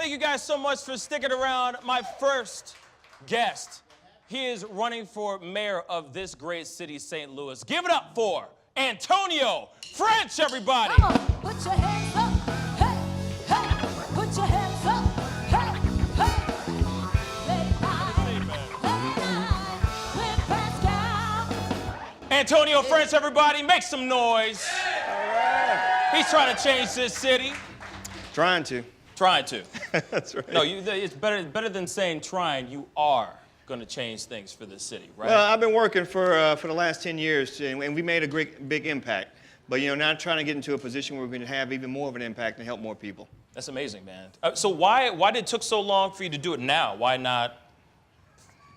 thank you guys so much for sticking around. My first guest, he is running for mayor of this great city, St. Louis. Give it up for Antonio French, everybody. Come on, put your hands up. Hey, hey, put your hands up. Hey, hey. Late night with Pascal. Antonio French, everybody, make some noise. He's trying to change this city. Trying to. Trying to. That's right. No, it's better than saying trying. You are going to change things for this city, right? Well, I've been working for the last 10 years, and we made a big impact. But, you know, now trying to get into a position where we're going to have even more of an impact and help more people. That's amazing, man. So why did it took so long for you to do it now? Why not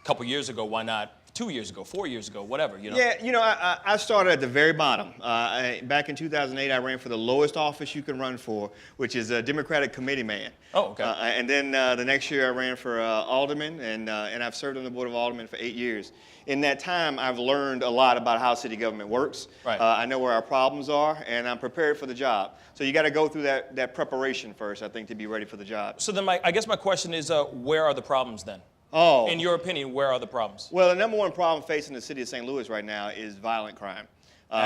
a couple years ago? Why not 2 years ago, 4 years ago, whatever, you know? Yeah, you know, I started at the very bottom. Back in 2008, I ran for the lowest office you can run for, which is a Democratic committee man. Oh, okay. And then the next year, I ran for alderman, and I've served on the Board of Aldermen for 8 years. In that time, I've learned a lot about how city government works. Right. I know where our problems are, and I'm prepared for the job. So you got to go through that preparation first, I think, to be ready for the job. So then I guess my question is, where are the problems then? Oh. In your opinion, where are the problems? Well, the number one problem facing the city of St. Louis right now is violent crime.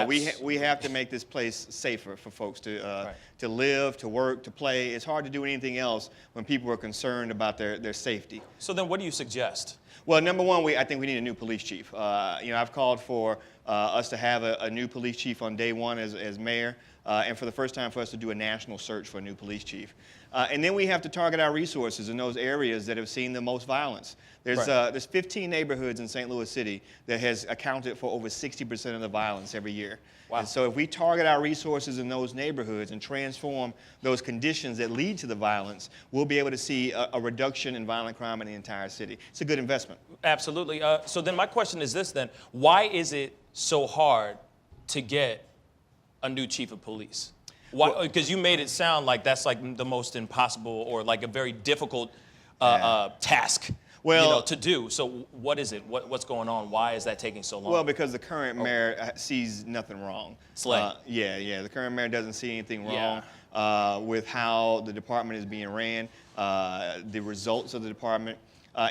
We have to make this place safer for folks to live, to work, to play. It's hard to do anything else when people are concerned about their safety. So then what do you suggest? Well, number one, I think we need a new police chief. You know, I've called for us to have a new police chief on day one as mayor, and for the first time for us to do a national search for a new police chief. And then we have to target our resources in those areas that have seen the most violence. There's 15 neighborhoods in St. Louis City that has accounted for over 60% of the violence every year. Wow. And so if we target our resources in those neighborhoods and transform those conditions that lead to the violence, we'll be able to see a reduction in violent crime in the entire city. It's a good investment. Absolutely. So then my question is this then. Why is it so hard to get a new chief of police? Why? Because you made it sound like that's like the most impossible or like a very difficult task to do. So what is it? What's going on? Why is that taking so long? Well, because the current mayor sees nothing wrong. Slay. Yeah. The current mayor doesn't see anything wrong with how the department is being ran, the results of the department.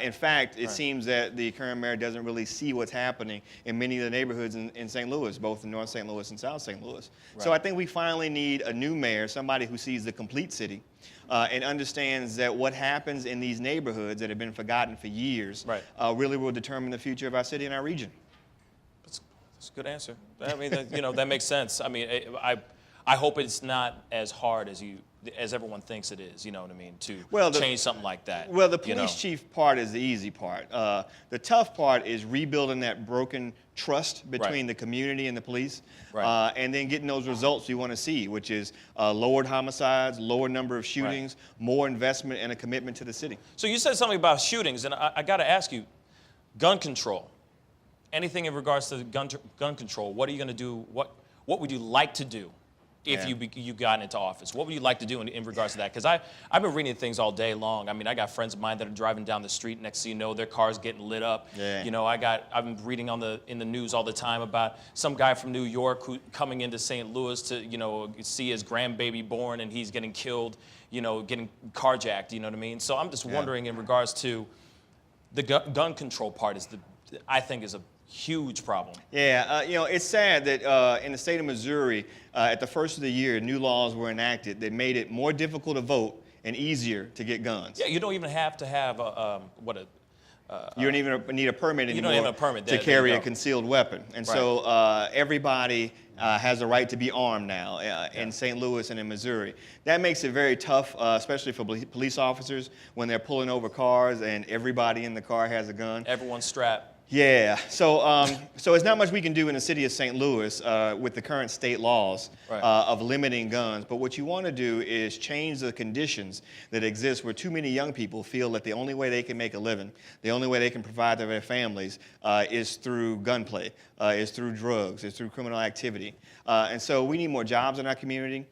In fact, it seems that the current mayor doesn't really see what's happening in many of the neighborhoods in St. Louis, both in North St. Louis and South St. Louis. Right. So I think we finally need a new mayor, somebody who sees the complete city and understands that what happens in these neighborhoods that have been forgotten for years really will determine the future of our city and our region. That's a good answer. I mean, that makes sense. I mean, I hope it's not as hard as everyone thinks it is, you know what I mean, to change something like that. Well, the police chief part is the easy part. The tough part is rebuilding that broken trust between the community and the police, and then getting those results we want to see, which is lowered homicides, lower number of shootings, more investment and a commitment to the city. So you said something about shootings, and I got to ask you, gun control, anything in regards to gun control, what are you going to do, what would you like to do if you got into office? What would you like to do in regards to that? Because I've been reading things all day long. I mean, I got friends of mine that are driving down the street, next thing you know, their car's getting lit up. Yeah. You know, I've been reading in the news all the time about some guy from New York who coming into St. Louis to, see his grandbaby born, and he's getting killed, getting carjacked, you know what I mean? So I'm just wondering in regards to the gun control part I think is a huge problem. Yeah, it's sad that in the state of Missouri, at the first of the year, new laws were enacted that made it more difficult to vote and easier to get guns. Yeah, you don't even have to have you don't even need a permit anymore you don't have a permit. to carry a concealed weapon. And so everybody has a right to be armed now in St. Louis and in Missouri. That makes it very tough, especially for police officers when they're pulling over cars and everybody in the car has a gun. Everyone's strapped. Yeah, so there's not much we can do in the city of St. Louis with the current state laws of limiting guns. But what you want to do is change the conditions that exist where too many young people feel that the only way they can make a living, the only way they can provide for their families is through gunplay, is through drugs, is through criminal activity. And so we need more jobs in our community.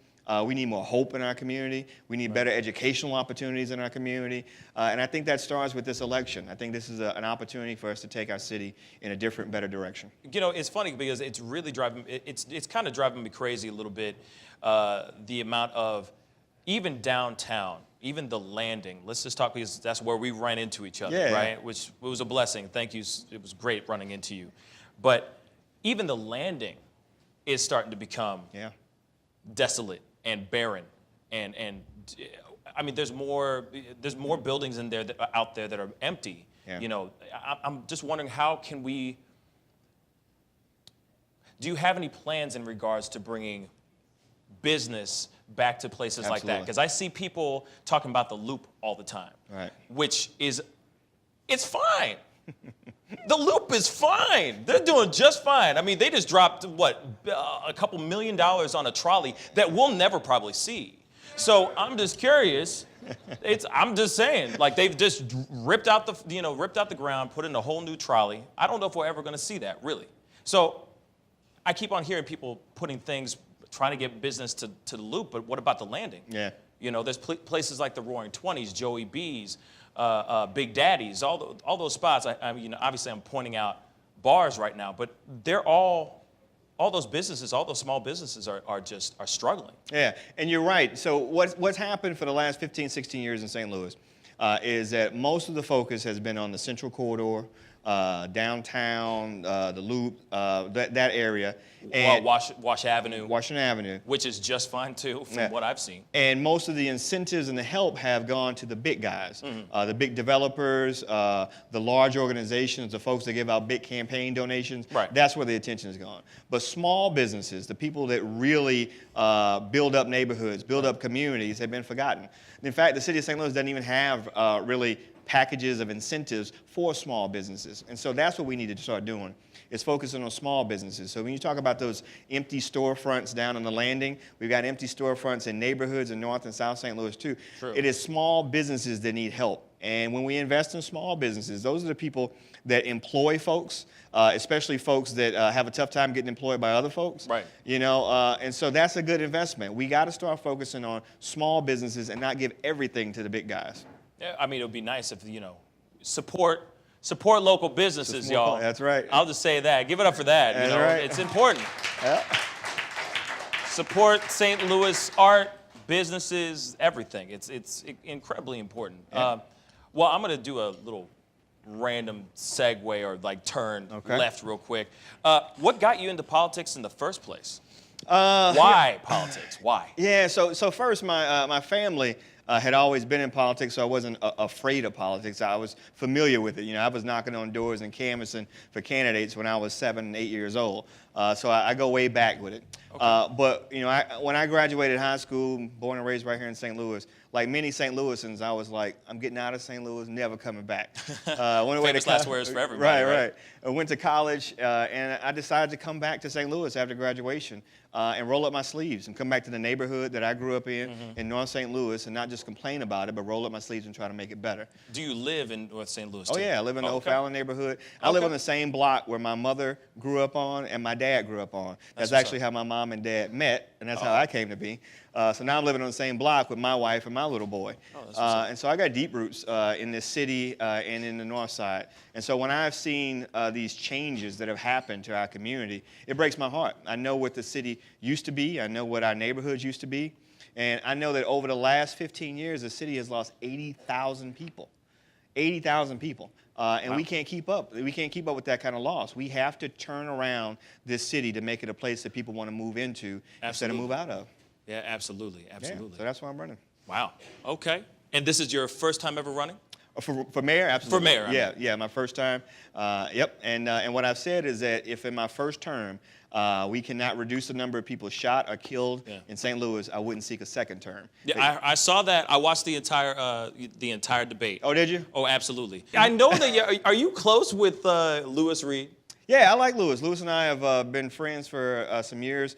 We need more hope in our community. We need better educational opportunities in our community. And I think that starts with this election. I think this is an opportunity for us to take our city in a different, better direction. It's funny because it's really it's kind of driving me crazy a little bit, the amount of even downtown, even the landing, let's just talk because that's where we ran into each other, Yeah. right? Which was a blessing. Thank you. It was great running into you. But even the landing is starting to become desolate and barren. And I mean, there's more buildings in there out there that are empty. Yeah. You know, I'm just wondering, how can we, do you have any plans in regards to bringing business back to places like that? Because I see people talking about the Loop all the time, which is, it's fine. The Loop is fine. They're doing just fine. I mean, they just dropped, what, a couple $1 million on a trolley that we'll never probably see. So I'm just curious. I'm just saying, like, they've just ripped out the ground, put in a whole new trolley. I don't know if we're ever going to see that, really. So I keep on hearing people putting things, trying to get business to the Loop, but what about the landing? Yeah. You know, there's places like the Roaring Twenties, Joey B's, Big Daddy's, all those spots. I mean, obviously I'm pointing out bars right now, but they're all those businesses, all those small businesses are struggling. Yeah, and you're right. So what's happened for the last 15, 16 years in St. Louis is that most of the focus has been on the Central Corridor, downtown, the Loop, that area. And Wash Avenue. Washington Avenue. Which is just fine, too, from what I've seen. And most of the incentives and the help have gone to the big guys, the big developers, the large organizations, the folks that give out big campaign donations. Right. That's where the attention has gone. But small businesses, the people that really build up neighborhoods, build up communities, have been forgotten. In fact, the city of St. Louis doesn't even have really packages of incentives for small businesses. And so that's what we need to start doing, is focusing on small businesses. So when you talk about those empty storefronts down on the landing, we've got empty storefronts in neighborhoods in North and South St. Louis too. True. It is small businesses that need help. And when we invest in small businesses, those are the people that employ folks, especially folks that have a tough time getting employed by other folks. Right. You know, and so that's a good investment. We got to start focusing on small businesses and not give everything to the big guys. Yeah, I mean, it would be nice if, support local businesses, y'all. That's right. I'll just say that. Give it up for that. That's right. It's important. Yeah. Support St. Louis art, businesses, everything. It's incredibly important. Yeah. Well, I'm going to do a little random segue or turn left real quick. What got you into politics in the first place? Why politics? Why? Yeah, so first, my family had always been in politics, so I wasn't afraid of politics. I was familiar with it. You know, I was knocking on doors and canvassing for candidates when I was 7 and 8 years old. So I go way back with it. Okay. But, when I graduated high school, born and raised right here in St. Louis, like many St. Louisans, I was like, I'm getting out of St. Louis, never coming back. Went away Famous last words for everybody. Right. I went to college, and I decided to come back to St. Louis after graduation and roll up my sleeves and come back to the neighborhood that I grew up in North St. Louis, and not just complain about it, but roll up my sleeves and try to make it better. Do you live in North St. Louis, Oh, too? yeah. I live in the O'Fallon neighborhood. I live on the same block where my mother grew up on and my dad grew up on. That's actually how my mom and dad met, and that's how I came to be. So now I'm living on the same block with my wife and my little boy. And so I got deep roots in this city and in the north side. And so when I've seen these changes that have happened to our community, it breaks my heart. I know what the city used to be. I know what our neighborhoods used to be. And I know that over the last 15 years, the city has lost 80,000 people. 80,000 people. And we can't keep up. We can't keep up with that kind of loss. We have to turn around this city to make it a place that people want to move into instead of move out of. Yeah, absolutely. Yeah, so that's why I'm running. Wow. Okay. And this is your first time ever running? For mayor, absolutely. For mayor, I mean. Yeah, my first time. Yep. And what I've said is that if in my first term we cannot reduce the number of people shot or killed in St. Louis, I wouldn't seek a second term. Yeah, I saw that. I watched the entire debate. Oh, did you? Oh, absolutely. I know that. Are you close with Louis Reed? Yeah, I like Louis. Louis and I have been friends for some years.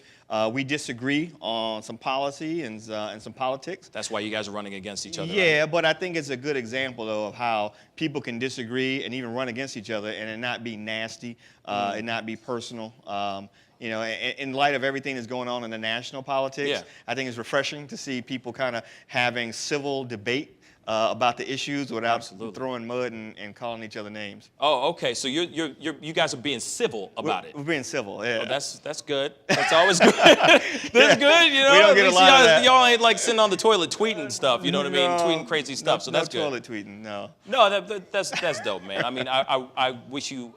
We disagree on some policy and some politics. That's why you guys are running against each other. Yeah, right? but I think it's a good example, though, of how people can disagree and even run against each other and it not be nasty, and not be personal. In light of everything that's going on in the national politics, I think it's refreshing to see people kind of having civil debate about the issues without Absolutely. throwing mud and calling each other names. Oh, okay. So you guys are being civil about it. We're being civil, yeah. Oh, that's good. That's always good. That's good. You know, We don't at get a least lot of that. y'all ain't like sitting on the toilet tweeting stuff. You know what I mean? Tweeting crazy stuff. So that's no good. toilet tweeting, no. No, that's dope, man. I mean, I wish you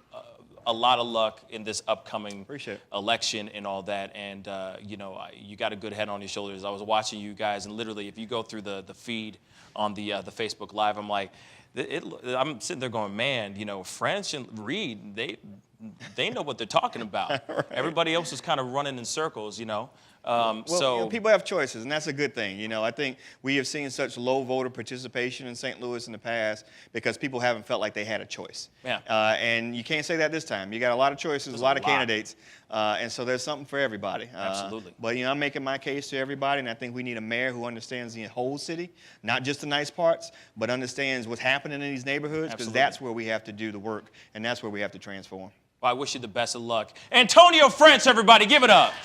a lot of luck in this upcoming Appreciate it. election and all that. And you know, you got a good head on your shoulders. I was watching you guys, and literally, if you go through the feed on the Facebook Live, I'm like, I'm sitting there going, man, you know, French and Reed, they know what they're talking about. Right. Everybody else is kind of running in circles, you know. Well, So you know, people have choices, and that's a good thing. You know, I think we have seen such low voter participation in St. Louis in the past because people haven't felt like they had a choice. Yeah. And you can't say that this time. You got a lot of choices, a lot of candidates, and so there's something for everybody. Absolutely. But you know, I'm making my case to everybody, and I think we need a mayor who understands the whole city, not just the nice parts, but understands what's happening in these neighborhoods, because that's where we have to do the work, and that's where we have to transform. Well, I wish you the best of luck. Antonio French, everybody, give it up.